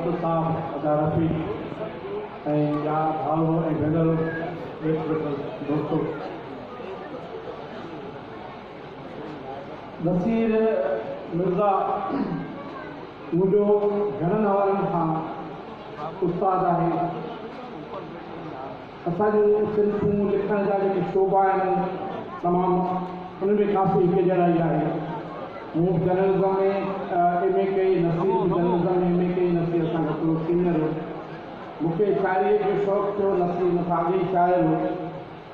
Doctor साहब अदा रफ़ी ऐं या भाउ ऐं भेनरूं दोस्तों, नसीर मिर्ज़ा मुंहिंजो घणनि हवालनि खां उस्ताद आहे। असांजूं सिंधूं लिखण जा जेके शोभा आहिनि तमामु उनमें काफ़ी हिकजहिड़ाई आहे। मूं जर्नलिज़म में MA कई, नसीर जर्नलिज़म में MA कई। नसीर असांजो हिकिड़ो सीनियर हो। मूंखे शाइरीअ जो शौक़ु थियो, नसीर मूंखां अॻे ई शाइर हो।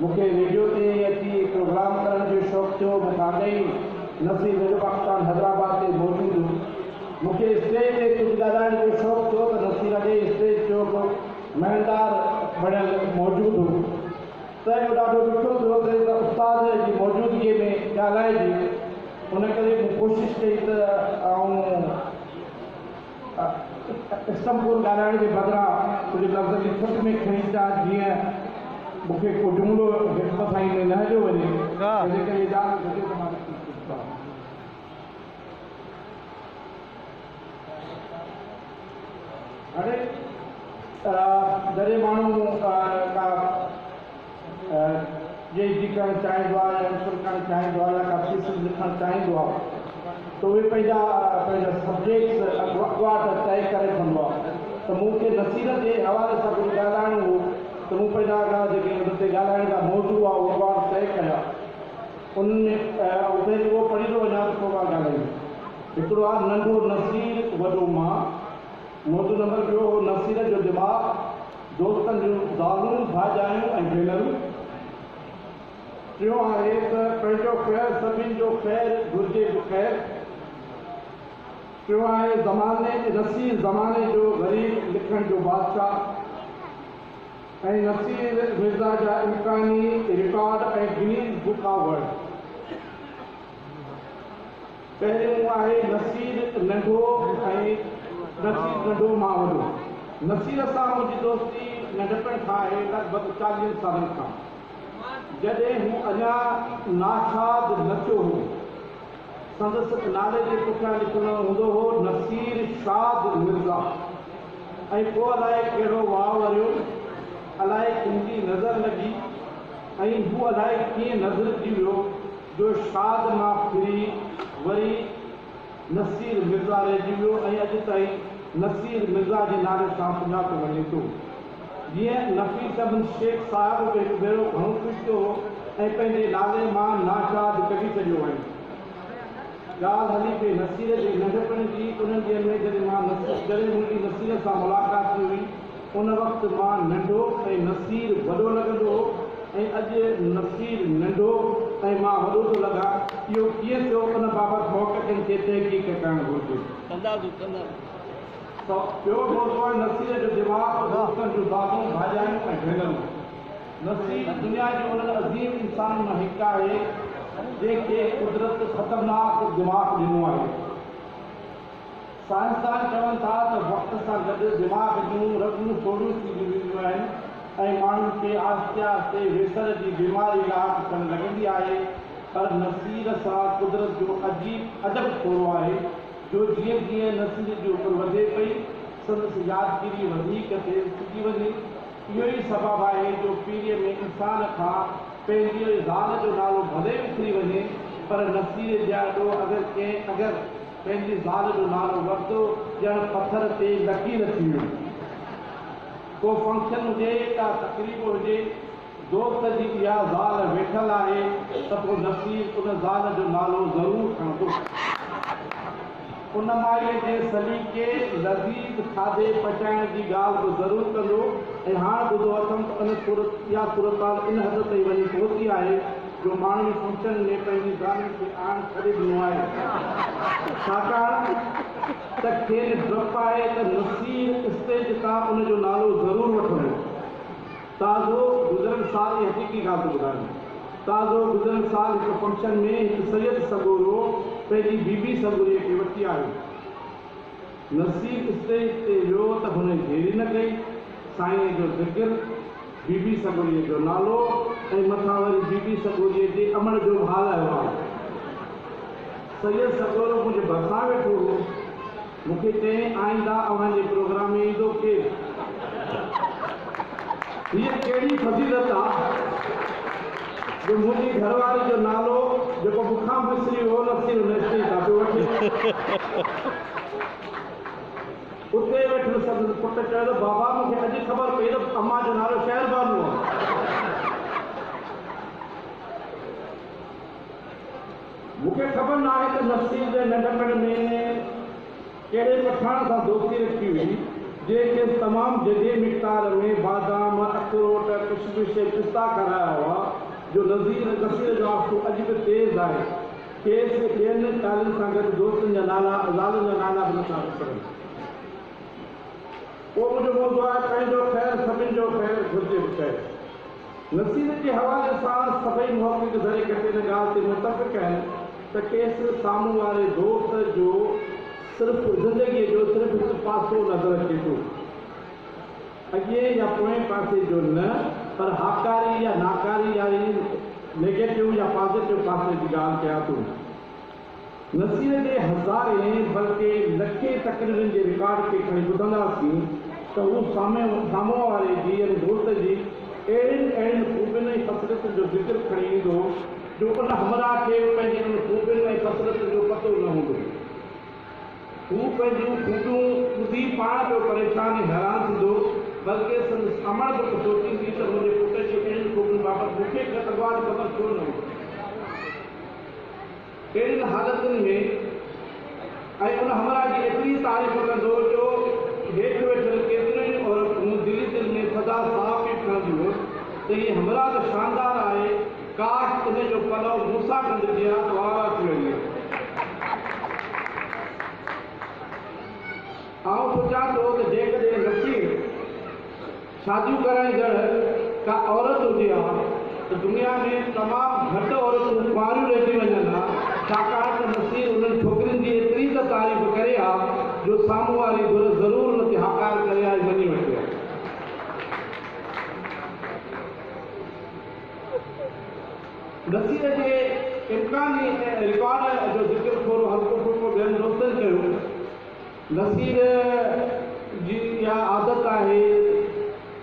मूंखे रेडियो ते अची प्रोग्राम करण जो शौक़ु थियो, मूंखां अॻे ई नसीर रेडियो पाकिस्तान हैदराबाद ते मौजूदु हो। मूंखे स्टेज ते कुझु ॻाल्हाइण जो शौक़ु थियो त नसीर अॻे स्टेज जो महनदार बणियल मौजूदु हो। त इहो ॾाढो ॾुखियो थियो त उस्ताद जी मौजूदगीअ में ॻाल्हाइजे। उन करे मूं कोशिशि कई त इस्तंबुल ॻाल्हाइण जे बदिरां कुझु लफ़्ज़ लिखत में खणी अचां, जीअं मूंखे को जुमिलो हिकु मथां में न हलियो वञे। इन करे इजाज़त हुजे त मां हाणे जॾहिं माण्हू का PhD करणु चाहींदो आहे या MPhil करणु चाहींदो आहे या का थीसिस लिखणु चाहींदो आहे त उहे पंहिंजा सब्जेक्ट्स अॻुवाट तइ करे वठंदो आहे। त मूंखे नसीर जे हवाले सां कुझु ॻाल्हाइणो हो त मूं पंहिंजा जेके हुन ते ॻाल्हाइण जा मौज़ू आहे उहो अॻुवाट तइ कया। उनमें उहो पढ़ी थो वञा त पोइ मां ॻाल्हाईंदुमि। हिकिड़ो आहे नंढो नसीर वॾो मां। मौज़ू नंबर ॿियो हो नसीर जो दिमाग़, दोस्तनि जूं ज़ालूं भाॼायूं ऐं भेनरूं। टियों आहे त पंहिंजो ख़ैरु सभिनि जो ख़ैरु घुरिजे बि ख़ैरु। टियों आहे नसीर ज़माने जो ग़रीब लिखण जो बादशाह ऐं नसीर मिर्ज़ा जा इम्कानी रिकॉर्ड ऐं गिनीज़ बुक ऑफ वर्ल्ड। पहिरियों आहे नसीर नंढो ऐं नसीर नंढो मां वॾो। नसीर सां मुंहिंजी दोस्ती नंढपण खां आहे, लॻभॻि 40 सालनि खां। जॾहिं हू अञा नाशाद नचो हो, संदसि नाले जे पुठियां लिखियलु हूंदो हो नसीर शाद मिर्ज़ा। ऐं पोइ अलाए कहिड़ो वाह वरियो, अलाए कंहिंजी नज़र लॻी ऐं हू अलाए कीअं नज़रिजी वियो जो शाद मां फिरी वरी नसीर मिर्ज़ा रहिजी वियो ऐं अॼु ताईं नसीर मिर्ज़ा जे नाले सां सुञातो वञे थो। जीअं नफ़ीस अहमद शेख साहिब बि हिकु भेरो घणो ख़ुशि थियो हो ऐं पंहिंजे नाले मां नाशाद कढी छॾियो आहे। ॻाल्हि हली पई नसीर जे नंढपण जी। उन्हनि ॾींहंनि में जॾहिं मुंहिंजी नसीर सां मुलाक़ात थी हुई उन वक़्तु मां नंढो ऐं नसीर वॾो लॻंदो हो ऐं अॼु नसीर नंढो ऐं मां वॾो थो लॻा। इहो कीअं थियो उन बाबति मौक़नि खे तहक़ीक़ करणु घुरिजे। ॿियो मौज़ू आहे नसीर जो दिमाग़, दोस्तनि जूं ज़ालूं भाॼायूं ऐं भेनरूं। नसीर दुनिया जे उन्हनि अज़ीम इंसान मां हिकु आहे जंहिंखे कुदरत ख़तरनाक दिमाग़ ॾिनो आहे। साइंसदान चवनि था त वक़्त सां गॾु दिमाग़ जूं रॻूं थोड़ियूं थी वेंदियूं आहिनि ऐं माण्हुनि खे आहिस्ते आहिस्ते विसर जी बीमारी इलाज करणु लॻंदी आहे। पर नसीर सां कुदरत जो अजब थोरो आहे जो जीअं जीअं नसीर जी उमिरि वधे पई संदसि यादगिरी वधीक थी वञे। इहो ई सबबु आहे जो पीढ़ीअ में इंसान खां पंहिंजी ज़ाल जो नालो भले विसरी वञे पर नसीर जहिड़ो अगरि पंहिंजी ज़ाल जो नालो वरितो ॼण पथर ते लकीर थी वियो। को फंक्शन हुजे का तकरीब हुजे, दोस्त जी इहा ज़ाल वेठल आहे त पोइ नसीर उन ज़ाल जो नालो ज़रूरु खणंदो। उन माईअ जे सलीक़े लज़ीज़ खाधे पचाइण जी ॻाल्हि बि ज़रूरु कंदो। ऐं हाणे ॿुधो अथमि त इहा सूरत इन हद ताईं वञी पहुती आहे जो माण्हुनि फंक्शन में पंहिंजी ज़ालुनि खे आणणु छॾे ॾिनो आहे, छाकाणि त खेनि डपु आहे त नसीर स्टेज तां उनजो नालो ज़रूरु वठंदो। ताज़ो गुज़िरियल साल जी हक़ीक़ी ॻाल्हि थो ॿुधायां। ताज़ो गुज़िरियल साल हिकु फंक्शन में हिकु सैयद सगोरो पंहिंजी बीबी सगोरीअ खे वठी आयो। नसीर स्टेज ते वियो त हुन घेरी न कई, साईं जो ज़िक्र, बीबी सगोरीअ जो नालो ऐं मथां वरी बीबी सगोरीअ जे अमड़ जो हाल आयो आहे। सैयद सगोरो मुंहिंजे भरिसां वेठो हो मूंखे चई आईंदा अव्हांजे प्रोग्राम में ईंदो केरु? हीअ कहिड़ी फज़ीलत आहे जो मुंहिंजी घरवारी जो नालो जेको मूंखां विसरी वियो नसीर नेस्टी था पियो वठी उते वेठो सभु पुट चयो त बाबा मूंखे अॼु ख़बर पई त अम्मा जो नालो शहरबानू आहे। मूंखे ख़बर न आहे त नसीर जे नंढपण में कहिड़े पठाण सां दोस्ती रखी हुई जंहिंखे तमामु जॻह मिक़दार में बादाम अखरोट किशमिश पिस्ता कराया हुआ जो नसीर जो आफ़्तो अॼु बि तेज़ आहे। खेसि ॿियनि ॻाल्हियुनि सां गॾु दोस्तनि जा नाला ज़ालुनि जा नाला बि नथा विसरनि। पोइ मुंहिंजो मौज़ू आहे पंहिंजो ख़ैरु सभिनि जो ख़ैरु घुरिजे बि ख़ैरु। नसीर जे हवाले सां सभई मुहक़िक़ ज़रे कटे हिन ॻाल्हि ते मुतफ़िक़ आहिनि त केसि साम्हूं वारे दोस्त जो सिर्फ़ु ज़िंदगीअ जो सिर्फ़ु हिकु पासो नज़र अचे थो, अॻे या पोएं पासे जो न, पर हाकारी या नाकारी या नेगेटिव या पॉज़िटिव पासे जी ॻाल्हि कयां थो। नसीर जे हज़ारे बल्कि लखे तक़रीरनि जे रिकॉर्ड खे खणी ॿुधंदासीं त हू साम्हूं वारे जी यानी दोस्त जी अहिड़ियुनि ख़ूबियुनि ऐं फ़ज़ीलतुनि जो ज़िक्र खणी ईंदो जो उन हमराह खे पंहिंजी उन ख़ूबियुनि ऐं फ़ज़ीलतुनि जो पतो न हूंदो। हू पंहिंजूं खूबियूं ॿुधी पाण पियो परेशान ऐं हैरान थींदो, बल्कि संदसि अमड़ बि सोचींदी त मुंहिंजे पुट जी अहिड़ियुनि खूबियुनि बाबति मूंखे ख़बर छो न हूंदी। अहिड़ियुनि हालतुनि में ऐं उन हमराह जी एतिरी तारीफ़ कंदो जो हेठि वेठल केतिरियूं औरतूं दिलि दिलि में सदा साफ़ ई खणंदियूं त हीअ हमराह त शानदार आहे, काश इन जो पलव मूंसां कंदी आहे त वाह थी वञे। आउं सोचां थो त जेकॾहिं नसीर शादियूं कराईंदड़ का औरत हुजे हा त दुनिया में तमामु घटि औरतूं कुंवारियूं रहिजी वञनि हा, छाकाणि त नसीर उन्हनि छोकिरियुनि जी एतिरी त तारीफ़ करे हा जो साम्हूं वारी घुर ज़रूरु उन ते हकार करे आहे मञी वठे हा। नसीर जे इम्कानी रिकॉर्ड जो ज़िक्र थोरो हल्को फुल्को ॿियनि दोस्तनि कयो। नसीर जी इहा आदत आहे,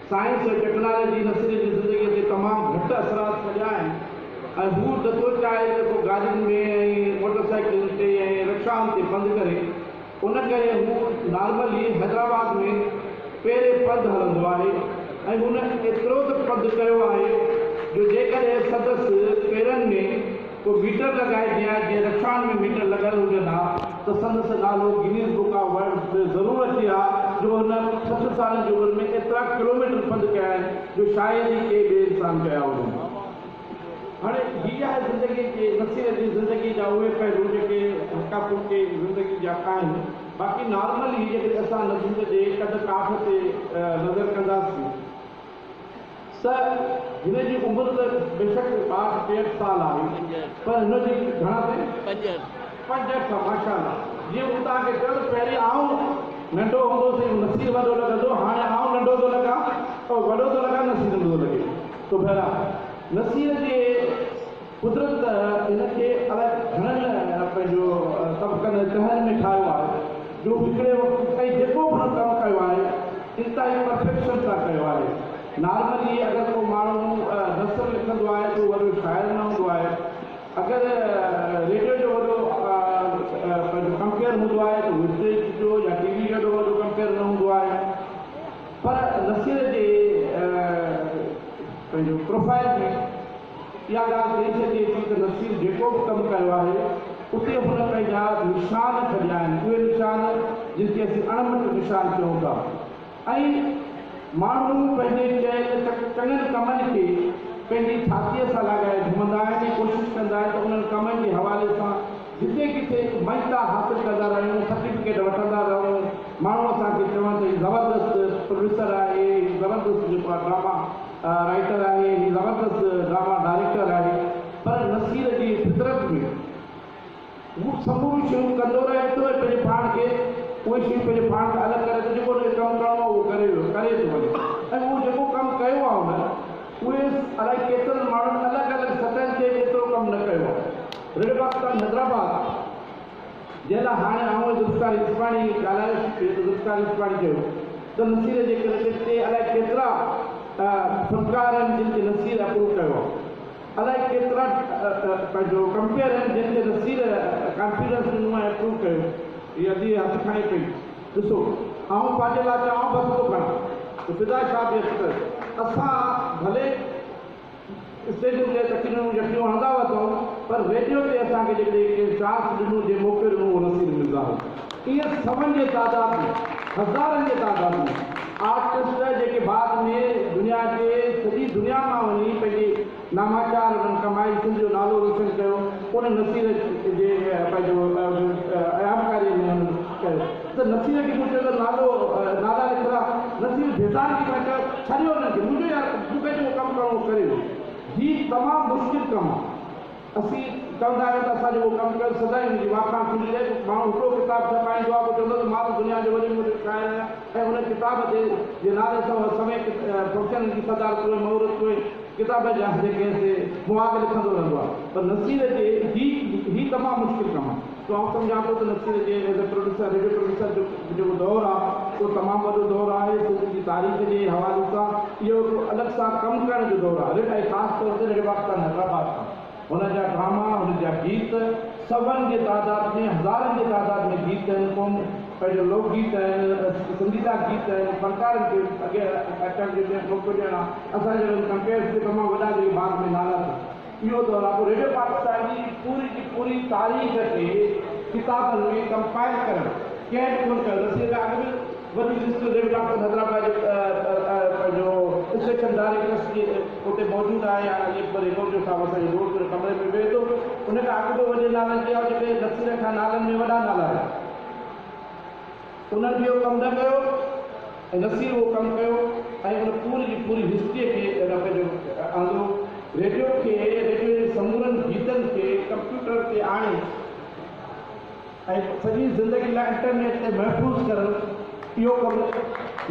साइंस ऐं टेक्नोलॉजी नसीर जी ज़िंदगीअ ते तमामु घटि असरात छॾिया आहिनि ऐं हू नथो चाहे त को गाॾियुनि में ऐं मोटरसाइकिलुनि ते ऐं रिक्शाउनि ते पंधु करे। उन करे हू नॉर्मली हैदराबाद में पहिरें पंधु हलंदो आहे ऐं हुन एतिरो त पंधु कयो आहे जो जेकॾहिं संदसि पेरनि में को मीटर लॻाए ॾियां जीअं रिक्शाउनि में मीटर लॻल हुजनि हा त संदसि नालो गिनीज़ बुक ऑफ वर्ल्ड में ज़रूरु अची हा जो हुन 60 सालनि जी उमिरि में एतिरा किलोमीटर पंधु कया आहिनि जो शायदि ई के ॿिए इंसान कया हुजनि। हाणे हीअ आहे ज़िंदगी जे नसीर जी ज़िंदगी जा उहे पहलू जेके हल्का फुल्के ज़िंदगी जा आहिनि। बाक़ी नॉर्मली जेकॾहिं असां नसीर जे कद काठ ते नज़र कंदासीं त हिन जी उमिरि त बेशक 63 साल आहे, पर हिन जी घणा थिए 65 माशाअल्लाह। जीअं हू तव्हांखे चयो त पहिरीं आऊं नंढो हूंदोसीं नसीर वॾो लॻंदो, हाणे आऊं नंढो थो लॻां ऐं वॾो थो लॻां नसीर नंढो थो लॻे। तो बहरहाल नसीर जे कुदरत हिनखे अलाए घणनि पंहिंजो तबक़नि तहनि में ठाहियो आहे जो हिकिड़े वक़्तु ताईं जेको बि कमु कयो आहे इंतिहाई परफेक्शन सां कयो आहे। नॉर्मली अगरि को माण्हू नसर लिखंदो आहे त वॾो शाइर न हूंदो आहे, अगरि रेडियो जो वॾो पंहिंजो कंपेयर हूंदो आहे त स्टेज जो या टीवी जो वॾो कंपेयर न हूंदो आहे। पर नसीर जे पंहिंजो प्रोफाइल में इहा ॻाल्हि ॾेई सघे थी त नसीर जेको बि कमु कयो आहे उते हुन पंहिंजा निशान छॾिया आहिनि, उहे निशान जिन खे असीं अणमिट निशान चऊं था। ऐं माण्हू पंहिंजे चङनि कमनि खे पंहिंजी छातीअ सां लॻाए घुमंदा आहिनि ऐं कोशिशि कंदा आहिनि त उन्हनि कमनि जे हवाले सां जिते किथे मञता हासिलु कंदा रहूं, सर्टिफिकेट वठंदा रहूं। माण्हू असांखे चवनि त ज़बरदस्त प्रोड्यूसर आहे, ज़बरदस्त जेको आहे ड्रामा राइटर आहे, ज़बरदस्त ड्रामा डायरेक्टर आहे, पर नसीर जी फितरत में हू समूरियूं शयूं कंदो रहे थो ऐं पंहिंजे पाण खे उहे शयूं पंहिंजे पाण खे अलॻि करे थो। जेको कमु करिणो आहे उहो करे थो वञे ऐं उहो जेको कमु कयो आहे हुन उहे अलाए केतिरनि माण्हुनि अलॻि अलॻि सतहनि ते एतिरो कमु न कयो आहे। रिडबास्तान हैदराबाद जंहिं लाइ हाणे आउं ज़ुल्फ़िकार इस्माणी ॻाल्हाए ज़ुल्फ़िकार इस्माणी चयो त नसीर जे करे ते अलाए केतिरा फनकार आहिनि जिन खे नसीर अप्रूव कयो आहे, अलाए केतिरा पंहिंजो कंपेयर आहिनि जिन खे नसीर कॉन्फिडेंस ॾिनो ऐं अप्रूव कयो। इहा अधी हथु खणे पई। ॾिसो आउं पंहिंजे लाइ आउं बसि थो खणां त फिदा छा बि अची करे असां भले स्टेजियूं ते तकरीरूं यकीनूं हणंदा वठूं पर रेडियो ते असांखे जेकॾहिं चांस ॾिनो जे मौक़े ॾिनो उहो नसीब मिलंदा हुआ। इहे सभनि जे तादाद में हज़ारनि जे तादाद में आर्टिस्ट जेके बाद में दुनिया जे सॼी दुनिया मां वञी पंहिंजे नामाचार उन्हनि कमाई सिंध जो नालो रोशन कयो उन नसीर जे पंहिंजो अयाबकारी में उन्हनि कयो। त नसीर खे मूंखे अगरि नाला लिखंदा नसीर बेज़ान खे मां छॾियो उन्हनि खे मुंहिंजो यार मूंखे जो कमु करिणो करे हीउ तमामु मुश्किल कमु आहे। असीं चवंदा आहियूं त असांजो उहो कमु कयो सदाईं मुंहिंजी वाखा खुली रहे। माण्हू हिकिड़ो किताबु छपाईंदो आहे पोइ चवंदो त मां त दुनिया जो वॾे में वॾो शाइर आहियां ऐं हुन किताब जे नाले सां समय फंक्शन जी सदारत हुए महूरत हुए किताब जा जेके मुआग लिखंदो रहंदो आहे। पर नसीर जे हीउ तमामु मुश्किल कमु आहे। तो आउं सम्झां थो त नसीर जे as a producer radio producer जो जेको दौरु आहे उहो तमामु वॾो दौरु आहे। सिंध जी तारीख़ जे हवाले सां इहो हिकिड़ो अलॻि सां कमु करण जो दौरु आहे। ऐं ख़ासि तौर ते रिवाज़ हैदराबाद खां हुन जा ड्रामा हुन जा गीत सभनि जे तादाद में हज़ारनि जे तादाद में गीत आहिनि। क़ौम पंहिंजो लोकगीत आहिनि सिंधीदा गीत आहिनि फनकारनि खे अॻियां अचण जे मौक़ो ॾियणु आहे। असांजे कंपेयर खे तमामु वॾा जेके बाग में नाला इहो दौरु आहे। पोइ रेडियो पाकिस्तान जी पूरी तारीख़ खे किताबनि में कंपाइल करणु कंहिं कोन कयो। नसीर खां अॻु में वॾी लिस्ट रेडियो पाकिस्तान हैदराबाद पंहिंजो स्टेशन डायरेक्टर्स जी उते मौजूदु आहे या रिकॉर्ड जो साहिबु असांजे रोड ते कमरे में वेहे थो उन खां अॻु बि वॾे नालनि जी आहे जेके नसीर खां नालनि में वॾा नाला आहिनि उन्हनि बि इहो कमु न कयो ऐं नसीर उहो कमु कयो ऐं उन पूरी जी पूरी हिस्ट्रीअ खे पंहिंजो आंदो रेडियो जे समूरनि गीतनि खे कंप्यूटर ते आणे ऐं सॼी ज़िंदगी लाइ इंटरनेट ते महफ़ूज़ करणु इहो कमु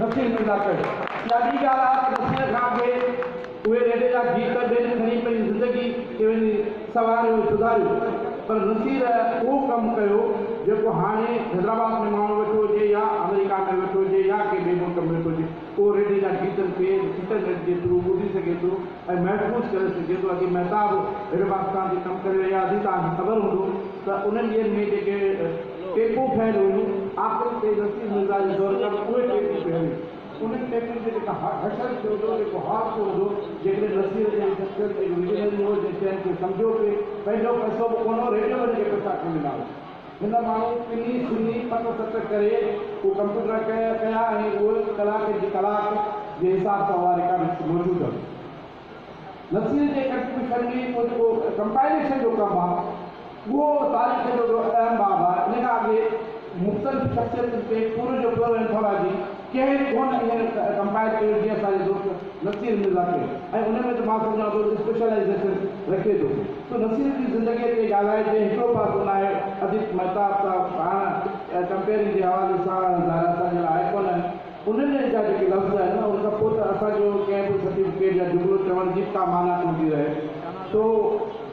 नसीर मिर्ज़ा कयो। या ॿी ॻाल्हि आहे त नसीर खां अॻे उहे रेडियो जा गीत ॿियनि खणी पंहिंजी ज़िंदगी खे वञी सवारियो सुधारियो पर नसीर उहो कमु कयो जेको हाणे हैदराबाद में माण्हू वेठो हुजे या अमेरिका में वेठो हुजे या कंहिं ॿिए मुल्क में वेठो हुजे उहो रेडियो जा गीतनि खे इंटरनेट जे थ्रू ॿुधी सघे थो ऐं महफ़ूज़ करे सघे थो। अॻे महताब रेडियो पाकिस्तान जे कमु करे रहिया अॼु तव्हांखे ख़बर हूंदो त उन्हनि ॾींहंनि में जेके टेपूं ठहियल हुयूं आख़िरी ते नसीर मिर्ज़ा जे दौर खां उहे टेपूं ठहियूं उन्हनि टेपुनि ते जेका हशर थियो हूंदो जेको हादसो हूंदो जेकॾहिं नसीर जे शख़्सियत जे विजनरी हो जंहिं खे सम्झो कि पंहिंजो पैसो बि कोन रेडियो वारे खे पैसा मिलंदा हुआ। हिन माण्हू किनी सुनी पट सट करे उहो कंप्यूटर कया ऐं उहे कलाक जी कलाक जे हिसाब सां उहा रिकॉर्ड मौजूदु आहे। नसीर जे कंट्रीब्यूशन में उहो जेको कंपाइलेशन जो कमु आहे उहो तारीख़ जो अहम बाब आहे। इन खां अॻे मुख़्तलिफ़ शख़्सियतुनि ते पूरो जो पूरो एंथोलॉजी कंहिं कोन हींअर कंपाइल कयो जीअं असांजे दोस्त नसीर मिर्ज़ा कयो ऐं उन में त मां सम्झां थो स्पेशलाइज़ेशन रखे थो। तो नसीर जी ज़िंदगीअ ते ॻाल्हाइजे हिकिड़ो पासो न आहे अजीत महताब साहब पाण कंपेयरिंग जे हवाले सां ज़ाहिर असांजे लाइ आहे कोन उन्हनि जा जेके लफ़्ज़ आहिनि न उन खां पोइ त असांजो कंहिं बि सर्टिफिकेट या जुमिलो चवण जी का माना कोन्ह थी रहे। तो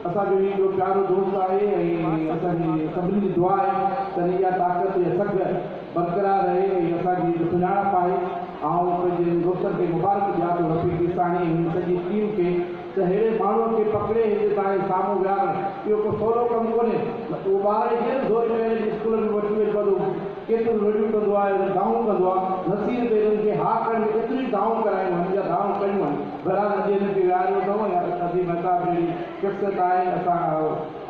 असांजो हीउ हिकिड़ो प्यारो दोस्त आहे ऐं असांजी सभिनी जी दुआ आहे त इहा ताक़त या सघ बरक़रार रहे ऐं असांजी सुञाणप आहे। ऐं पंहिंजे दोस्तनि खे मुबारक ॾियां थो रफ़ीक इसानी ऐं सॼी टीम खे त अहिड़े माण्हूअ खे पकिड़े हिते तव्हांजे साम्हूं विहारणु इहो को सवलो कमु कोन्हे। उहो ॿार जीअं ज़ोर में स्कूल में वठी वेंदो केतिरो रड़ियूं कंदो आहे दाऊं कंदो आहे नसीर ते हिननि खे हा करण में एतिरी दाऊं करायूं आहिनि जा दाऊं कयूं आहिनि बराबरि अॼु हिन खे विहारियो अथव या अॼु महताब जहिड़ी शख़्सियत आहे। असां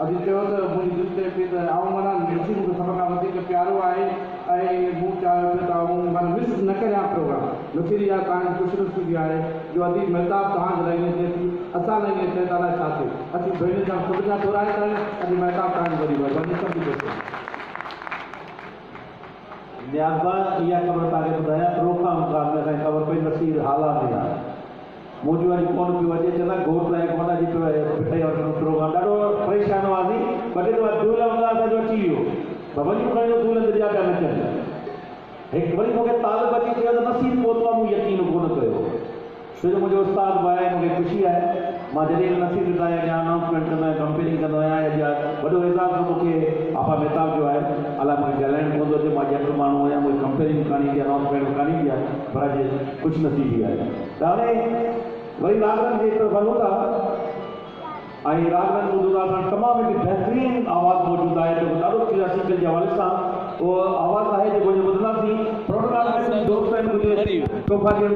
अॼु चयो त मुंहिंजी दिलि ते त आऊं माना नसीर मूंखे सभ खां वधीक प्यारो आहे ऐं मूं चाहियो त आऊं माना मिस न करियां प्रोग्राम नसीर इहा तव्हांजी ख़ुशनसीबी आहे जो अॼु महताब तव्हांजे लाइ थिए थी असां लाइ ईअं थिए था छा थिए असीं भेण जा ख़ुदि खां थोराए था अॼु महताब तव्हांजी वरी वरी सभु दोस्त न्याज़ा इहा ख़बर तव्हांखे ॿुधायां रोका मुक़ाम में असांखे ख़बर पई नसीर हाला में आहे मुंहिंजो अॼु कोन पियो अचे चवंदा घोट लाइ कोन अॼु पियो पिठे वठणो प्रोग्राम ॾाढो परेशान हुआसीं ॿ टे दफ़ा दूल हूंदा असांजो अची वियो भवनियूं खणी दूल दरिया पिया नचनि हिकु वरी मूंखे तालिब अची चयो त नसीर पहुतो आहे मूं यकीन कोन कयो छो जो मुंहिंजो उस्ताद बि आहे मूंखे ख़ुशी आहे मां जॾहिं नसीब ॾिठा या अनाउंसमेंट कंदो आहियां कंपेनिंग कंदो आहियां या वॾो एज़ाज़ मूंखे आपा मेहताब जो आहे अलाए मूंखे ॻाल्हाइणु पवंदो अचे मां ॼट माण्हू आहियां मुंहिंजी कंपेनिंग कान्हे की अनाउंसमेंट कान्हे की आहे पर अॼु कुझु नसीबी आहे त हाणे वरी रागनि जे तरफ़ हलूं था ऐं रागनि ॿुधूं था असां तमामु हिकु बहितरीनु आवाज़ु मौजूदु आहे जेको ॾाढो क्लासिकल जे हवाले सां उहो आवाज़ु आहे जेको ॿुधंदासीं प्रोग्राम में दोस्त आहिनि मुंहिंजे तोहफ़ा